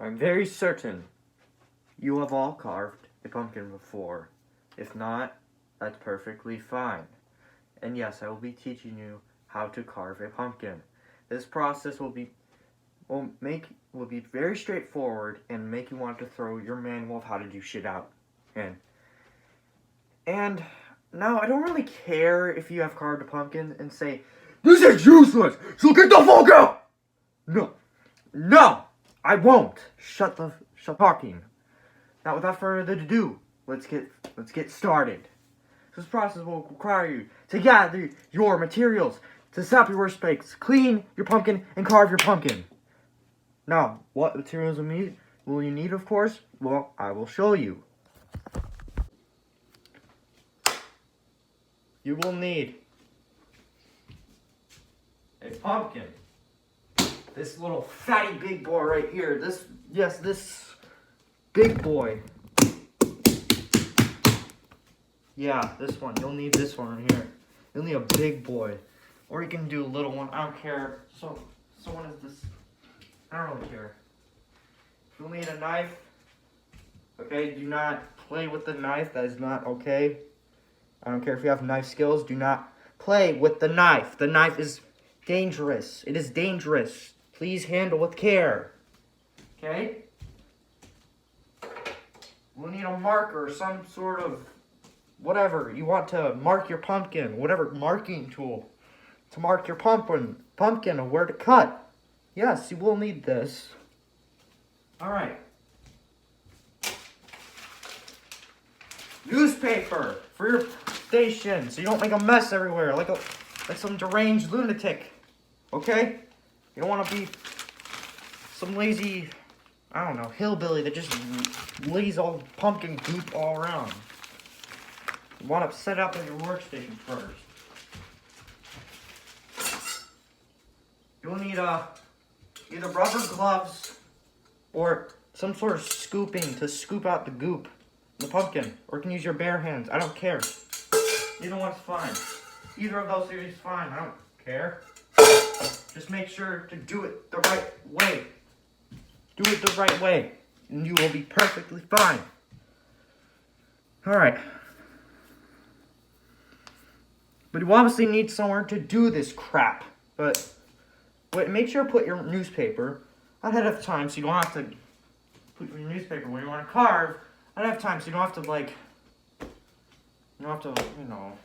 I'm very certain you have all carved a pumpkin before. If not, that's perfectly fine. And yes, I will be teaching you how to carve a pumpkin. This process will be very straightforward and make you want to throw your manual of how to do shit out. And now I don't really care if you have carved a pumpkin and say, "This is useless, so get the fuck out!" No, I won't. Shut talking. Now, without further ado, let's get started. This process will require you to gather your materials to set up your workspace, clean your pumpkin, and carve your pumpkin. Now, what materials will you need, of course? Well, I will show you. You will need a pumpkin. This little fatty big boy right here. This big boy. Yeah, this one. You'll need this one right here. You'll need a big boy. Or you can do a little one. I don't care. So what is this? I don't really care. You'll need a knife. Okay, do not play with the knife. That is not okay. I don't care if you have knife skills. Do not play with the knife. The knife is dangerous. It is dangerous. Please handle with care. Okay? We'll need a marker, some sort of whatever you want to mark your pumpkin, whatever marking tool to mark your pumpkin or where to cut. Yes, you will need this. All right. Newspaper for your station so you don't make a mess everywhere like some deranged lunatic. Okay? You don't want to be some lazy, I don't know, hillbilly that just lays all pumpkin goop all around. You want to set up at your workstation first. You'll need either rubber gloves or some sort of scooping to scoop out the goop in the pumpkin. Or you can use your bare hands. I don't care. Either one's fine. Either of those is fine. I don't care. Just make sure to do it the right way. Do it the right way, and you will be perfectly fine. Alright. But you obviously need somewhere to do this crap. But make sure to put your newspaper ahead of time so you don't have to put your newspaper when you want to carve ahead of time so you don't have to, you don't have to, you know.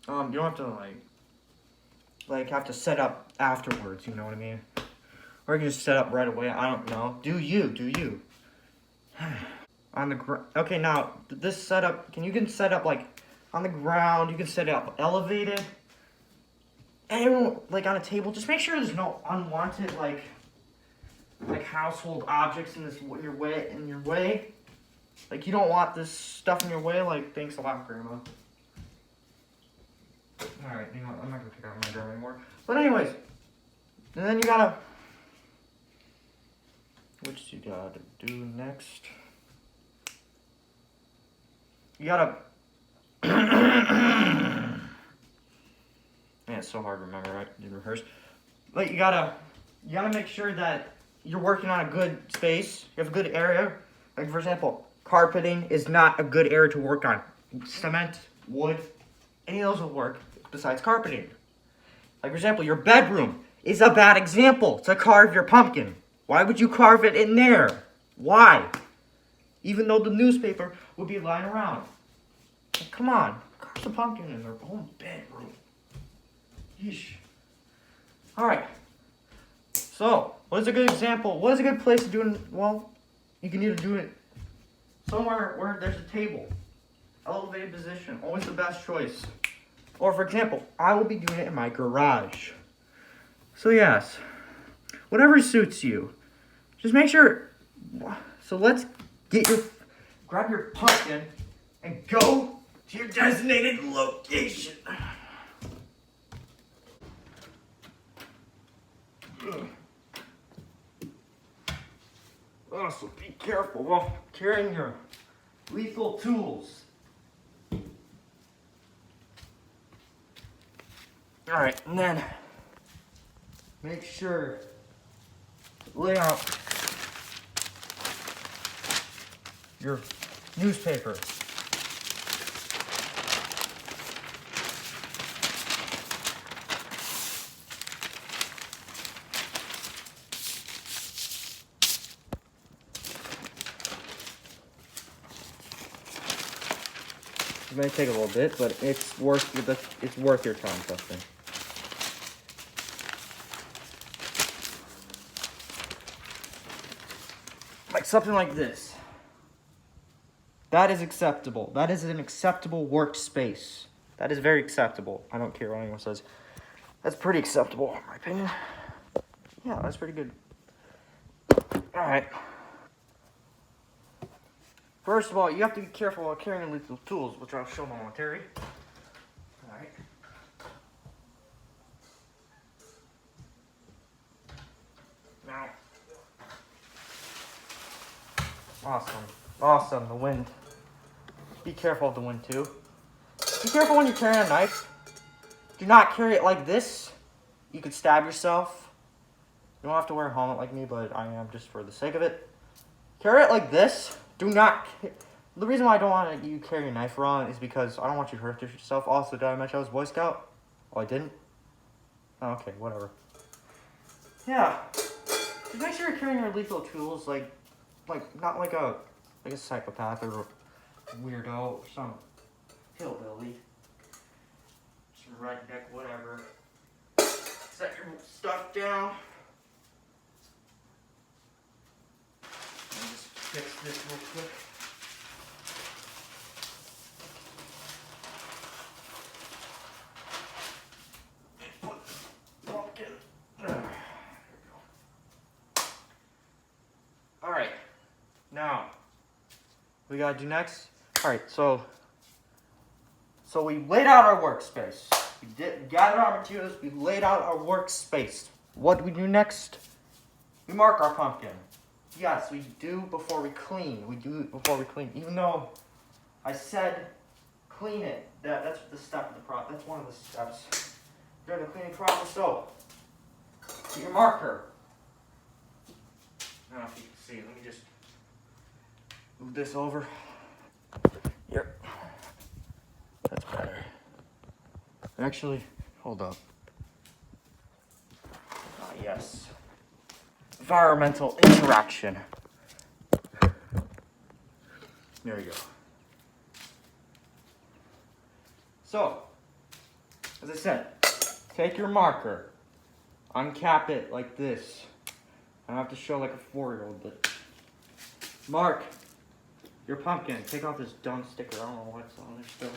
You don't have to, have to set up afterwards, you know what I mean? Or you can just set up right away, I don't know. Do you. On the okay, now, this setup, you can set up, on the ground, you can set it up elevated. And, on a table, just make sure there's no unwanted, household objects in your way. You don't want this stuff in your way, thanks a lot, Grandma. Alright, you know what, I'm not gonna pick out my drum anymore. But anyways, and then you gotta, what you gotta do next? You gotta, man, it's so hard to remember, right? You rehearse. But you gotta make sure that you're working on a good space. You have a good area. For example, carpeting is not a good area to work on. Cement, wood, any of those will work besides carpeting. For example, your bedroom is a bad example to carve your pumpkin. Why would you carve it in there? Why? Even though the newspaper would be lying around. Come on, carve the pumpkin in their own bedroom. Yeesh. Alright. So, what is a good example? What is a good place to do it? Well, you can either do it somewhere where there's a table. Elevated position, always the best choice. Or for example, I will be doing it in my garage. So yes, whatever suits you. Just make sure, so let's grab your pumpkin and go to your designated location. Oh, so be careful while carrying your lethal tools. Alright, and then make sure to lay out your newspaper. It may take a little bit, but it's worth your time, trust me. Like something like this. That is acceptable. That is an acceptable workspace. That is very acceptable. I don't care what anyone says. That's pretty acceptable, in my opinion. Yeah, that's pretty good. Alright. First of all, you have to be careful while carrying lethal tools, which I'll show momentarily. Alright. Now. Awesome, the wind. Be careful of the wind too. Be careful when you're carrying a knife. Do not carry it like this. You could stab yourself. You don't have to wear a helmet like me, but I am just for the sake of it. Carry it like this. Do not. The reason why I don't want you to carry a knife around is because I don't want you to hurt yourself. Also, did I mention I was Boy Scout? Oh, I didn't? Oh, okay, whatever. Yeah. Just make sure you're carrying your lethal tools like not like a psychopath or a weirdo or some hillbilly. Some redneck, whatever. Set your stuff down. And just fix this real quick. Alright, now, we gotta do next. Alright, so we laid out our workspace. We gathered our materials, we laid out our workspace. What do we do next? We mark our pumpkin. Yes, we do before we clean. We do it before we clean. Even though I said clean it. That's the step of the process. That's one of the steps during the cleaning process. So, get your marker. I don't know if you can see. Let me just move this over. Here. That's better. Actually, hold up. Ah, yes. Environmental interaction. There you go. So, as I said, take your marker, uncap it like this. I don't have to show like a 4-year-old, but mark your pumpkin. Take off this dumb sticker. I don't know what's on there still.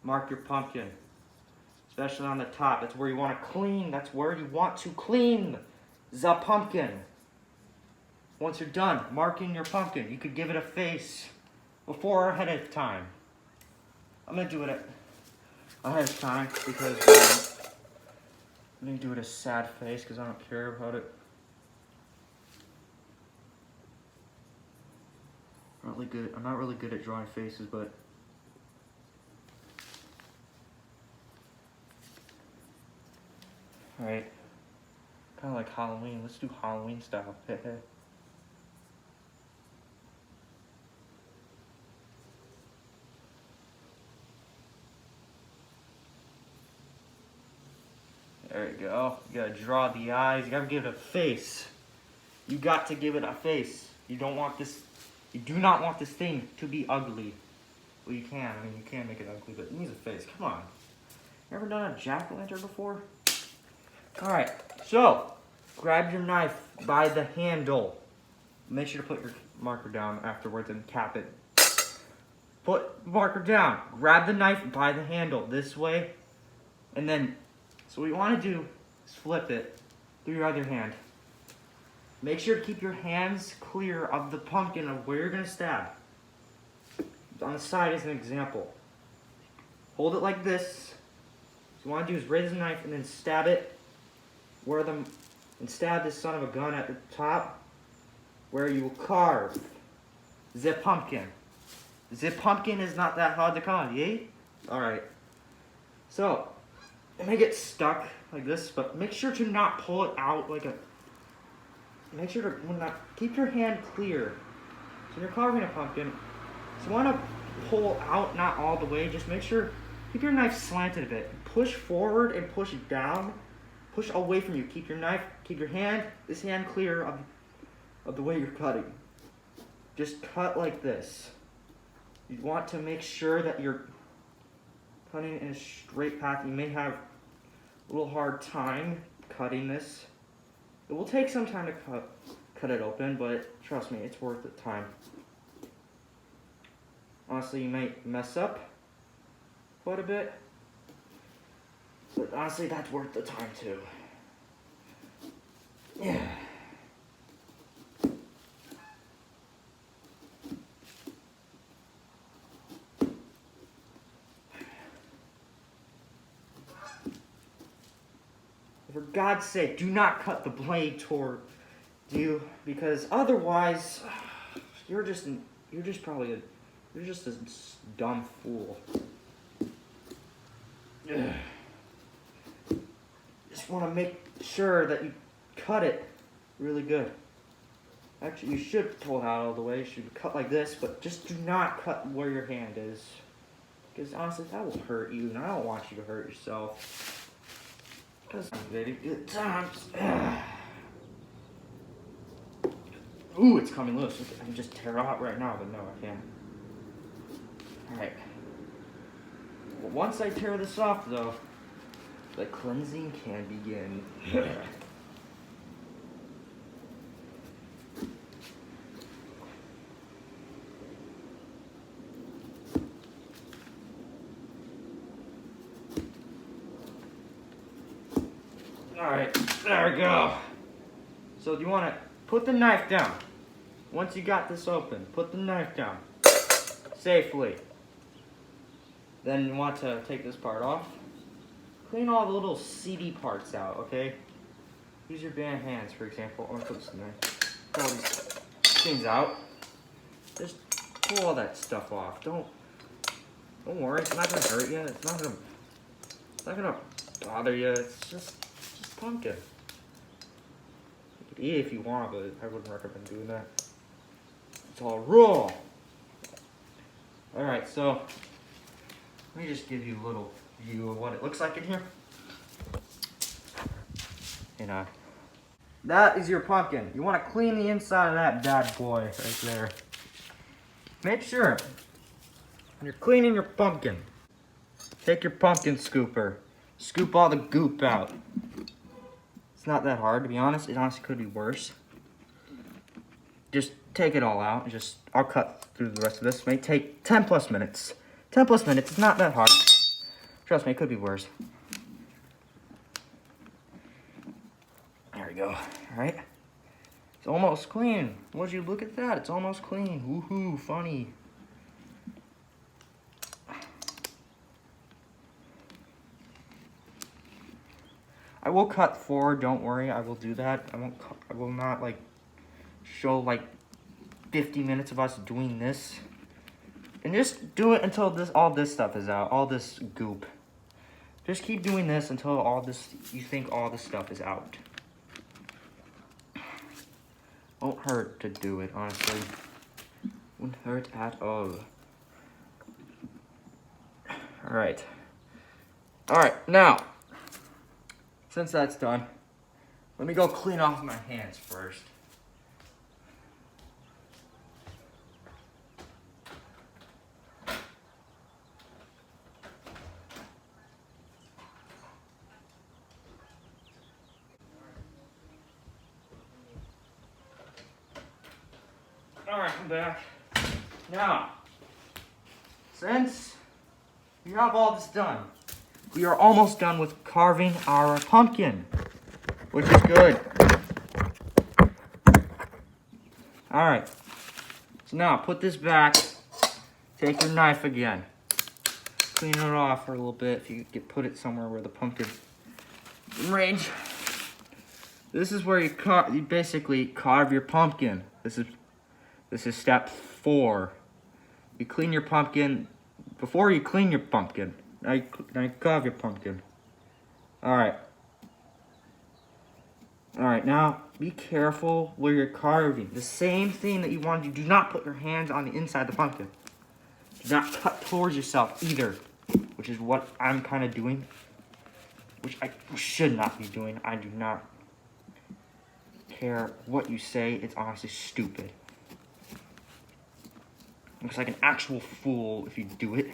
Mark your pumpkin, especially on the top. That's where you want to clean. That's where you want to clean the pumpkin. Once you're done marking your pumpkin, you could give it a face before or ahead of time. I'm gonna do it ahead of time because I'm gonna do it a sad face because I don't care about it. I'm not really good at drawing faces, but alright. Kinda like Halloween. Let's do Halloween style. There you go. You gotta draw the eyes. You gotta give it a face. You got to give it a face. You don't want this. You do not want this thing to be ugly. Well, you can. I mean, you can make it ugly, but it needs a face. Come on. You ever done a jack-o'-lantern before? Alright, so grab your knife by the handle. Make sure to put your marker down afterwards and cap it. Put the marker down. Grab the knife by the handle this way. And then, so what you want to do is flip it through your other hand. Make sure to keep your hands clear of the pumpkin of where you're going to stab. On the side as an example. Hold it like this. So what you want to do is raise the knife and then stab it and stab this son of a gun at the top where you will carve the pumpkin. The pumpkin is not that hard to carve, yay? Alright. So, it may get stuck like this, but make sure to not pull it out like a, make sure to keep your hand clear. So when you're carving a pumpkin, so you want to pull out, not all the way, just make sure, keep your knife slanted a bit. Push forward and push down, push away from you. Keep your knife, keep your hand, this hand clear of the way you're cutting. Just cut like this. You want to make sure that you're cutting in a straight path. You may have a little hard time cutting this. It will take some time to cut it open, but trust me, it's worth the time. Honestly, you might mess up quite a bit, but honestly, that's worth the time too. Yeah. For God's sake, do not cut the blade toward you, because otherwise, you're just a dumb fool. Just want to make sure that you cut it really good. Actually, you should pull it out all the way. You should cut like this, but just do not cut where your hand is, because honestly, that will hurt you, and I don't want you to hurt yourself. Because I'm very good times. Ooh, it's coming loose. I can just tear it out right now, but no, I can't. Alright. Well, once I tear this off, though, the cleansing can begin. Alright, there we go. So you want to put the knife down. Once you got this open, put the knife down safely. Then you want to take this part off. Clean all the little seedy parts out, okay? Use your bare hands, for example. I'm going to put this in there. Pull all these things out. Just pull all that stuff off. Don't worry, it's not going to hurt you. It's not going to bother you. It's just pumpkin. You could eat it if you want, but I wouldn't recommend doing that. It's all raw. Alright, so let me just give you a little view of what it looks like in here. And that is your pumpkin. You want to clean the inside of that bad boy right there. Make sure when you're cleaning your pumpkin, take your pumpkin scooper, scoop all the goop out. It's not that hard, to be honest. It honestly could be worse. Just take it all out. I'll cut through the rest of this. It may take 10 plus minutes. 10 plus minutes. It's not that hard. Trust me, it could be worse. There we go. All right. It's almost clean. Would you look at that? It's almost clean. Woohoo! Funny. I will cut forward, don't worry, I will do that. I will not like show like 50 minutes of us doing this. And just do it until all this stuff is out, all this goop. Just keep doing this until you think all this stuff is out. Won't hurt to do it, honestly. Won't hurt at all. Alright, now, since that's done, let me go clean off my hands first. Alright, I'm back. Now, since we have all this done, we are almost done with carving our pumpkin, which is good. Alright, so now put this back, take your knife again, clean it off for a little bit if you could put it somewhere where the pumpkin in range. This is where you basically carve your pumpkin. This is step 4. You clean your pumpkin. Before you clean your pumpkin, now you carve your pumpkin. Alright, Alright, now be careful where you're carving. The same thing that you want to do. Do not put your hands on the inside of the pumpkin. Do not cut towards yourself either, which is what I'm kind of doing, which I should not be doing. I do not care what you say. It's honestly stupid. Looks like an actual fool if you do it.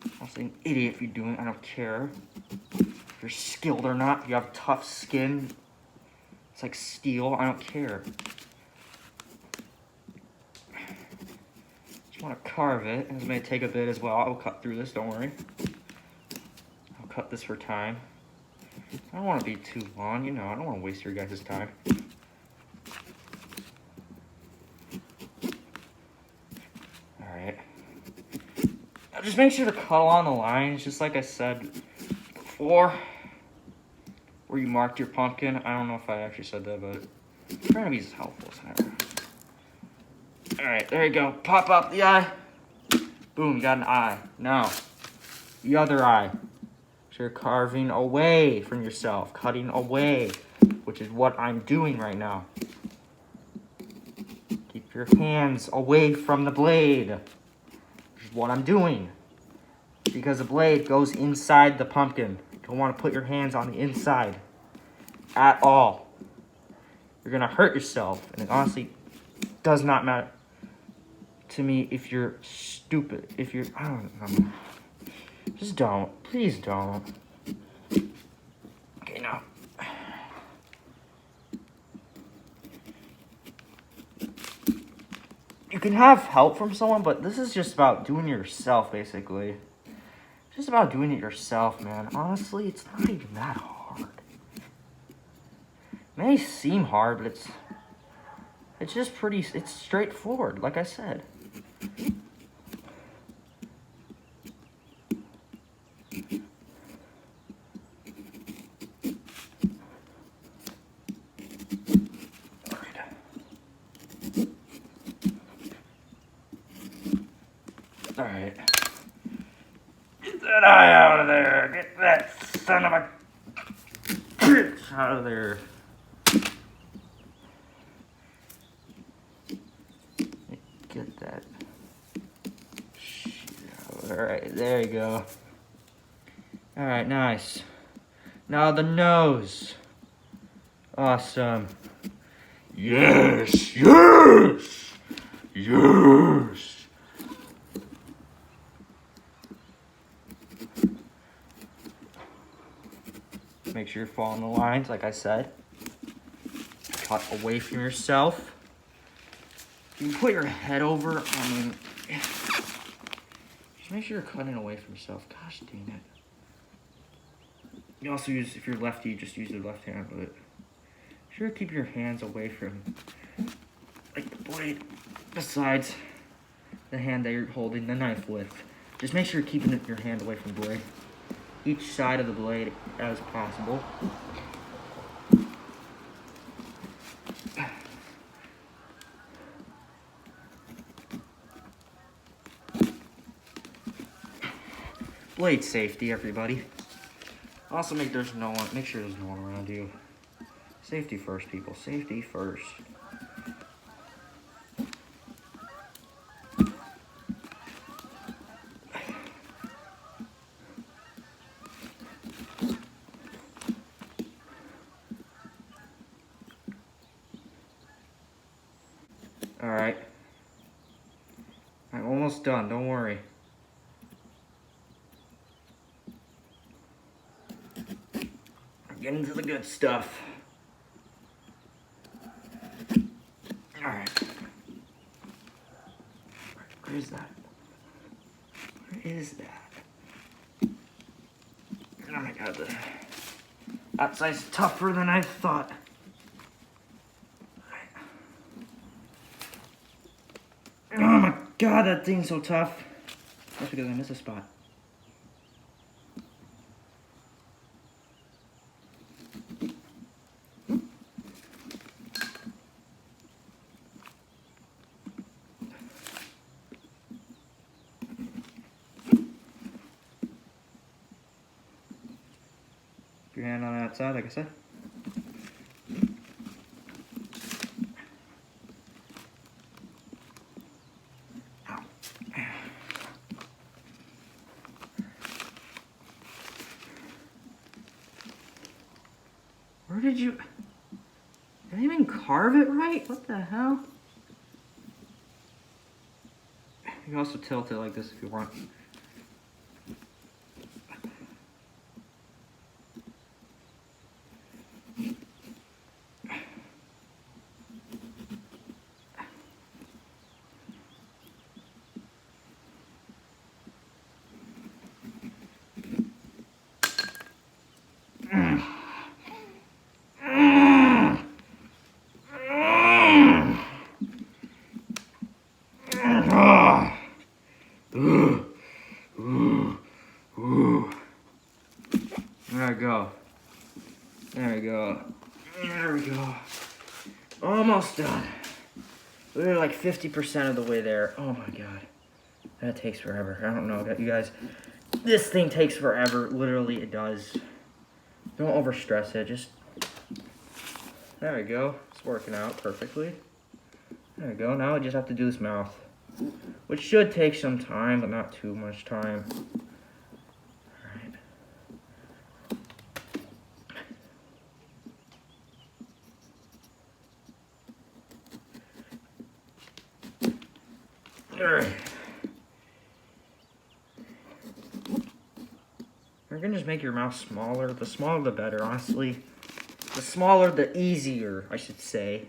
I'm like an idiot if you do it. I don't care if you're skilled or not. If you have tough skin, it's like steel. I don't care. Just want to carve it. It's going to take a bit as well. I'll cut through this. Don't worry. I'll cut this for time. I don't want to be too long. You know, I don't want to waste your guys' time. Just make sure to cut along the lines, just like I said before, where you marked your pumpkin. I don't know if I actually said that, but I'm trying to be as helpful as ever. Alright, there you go. Pop up the eye. Boom, you got an eye. Now, the other eye. So you're carving away from yourself, cutting away, which is what I'm doing right now. Keep your hands away from the blade. What I'm doing, because the blade goes inside the pumpkin. You don't want to put your hands on the inside at all. You're gonna hurt yourself, and it honestly does not matter to me if you're stupid. If you're, I don't know, just don't, please don't. Okay, now. You can have help from someone, but this is just about doing it yourself, basically. Just about doing it yourself, man. Honestly, it's not even that hard. It may seem hard, but it's just pretty, it's straightforward, like I said. Alright. Get that eye out of there. Get that son of a bitch out of there. Get that shit out. Alright, there you go. Alright, nice. Now the nose. Awesome. Yes, yes, yes. Make sure you're following the lines, like I said. Cut away from yourself. You can put your head over, I mean, just make sure you're cutting away from yourself. Gosh dang it. You also use, if you're lefty, just use your left hand, but sure to keep your hands away from, like, the blade, besides the hand that you're holding the knife with. Just make sure you're keeping your hand away from the blade. Each side of the blade as possible. Blade safety, everybody. Also make sure there's no one around you. Safety first, people. Safety first. Alright. I'm almost done, don't worry. I'm getting to the good stuff. Alright. Where is that? Where is that? Oh my god, that side's tougher than I thought. Oh my god, that thing's so tough. That's because I missed a spot. Keep your hand on that side, like I said. Where did you I even carve it right? What the hell? You can also tilt it like this if you want. There we go. There we go. There we go. Almost done. We're like 50% of the way there. Oh my god. That takes forever. I don't know, you guys. This thing takes forever. Literally, it does. Don't overstress it. Just... There we go. It's working out perfectly. There we go. Now I just have to do this mouth. Which should take some time, but not too much time. Alright. You're gonna just make your mouth smaller. The smaller the better, honestly. The smaller the easier, I should say.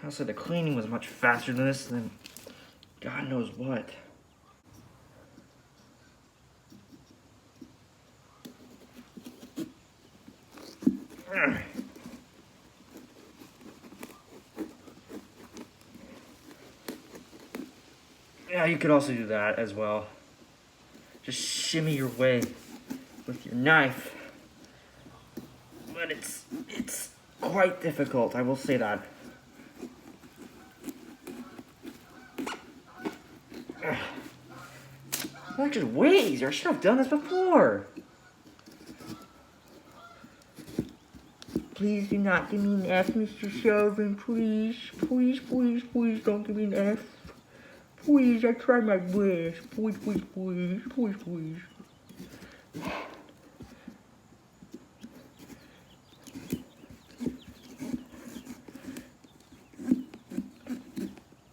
Also, the cleaning was much faster than this than God knows what. Yeah, you could also do that as well. Just shimmy your way with your knife. But it's quite difficult, I will say that. That just way easier. I should have done this before. Please do not give me an F, Mr. Shelvin. Please, please, please, please don't give me an F. Please, I tried my best. Please, please, please, please, please.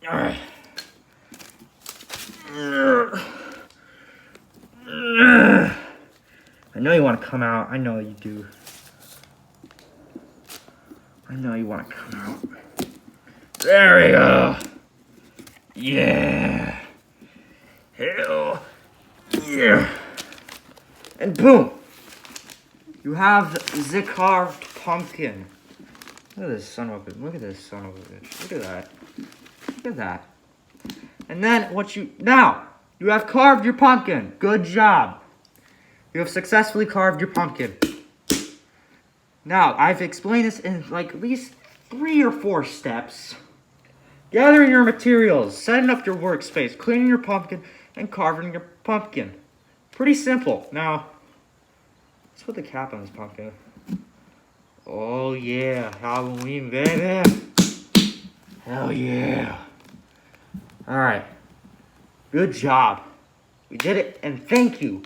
Alright. I know you want to come out. I know you do. I know you want to come out. There we go. Yeah. Hell. Yeah. And boom. You have the carved pumpkin. Look at this son of a bitch. Look at this son of a bitch. Look at that. Look at that. And then now you have carved your pumpkin. Good job. You have successfully carved your pumpkin. Now, I've explained this in like at least 3 or 4 steps. Gathering your materials, setting up your workspace, cleaning your pumpkin, and carving your pumpkin. Pretty simple. Now, let's put the cap on this pumpkin. Oh yeah, Halloween, baby. Hell yeah. Alright. Good job. We did it, and thank you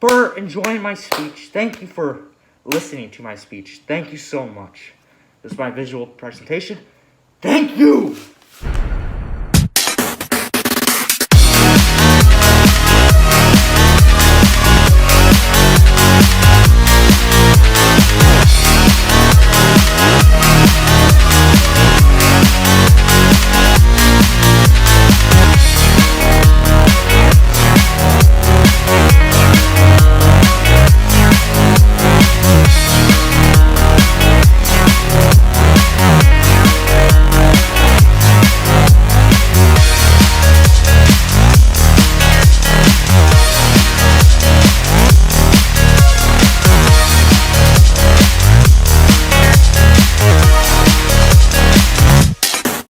for enjoying my speech. Thank you for listening to my speech. Thank you so much. This is my visual presentation. Thank you!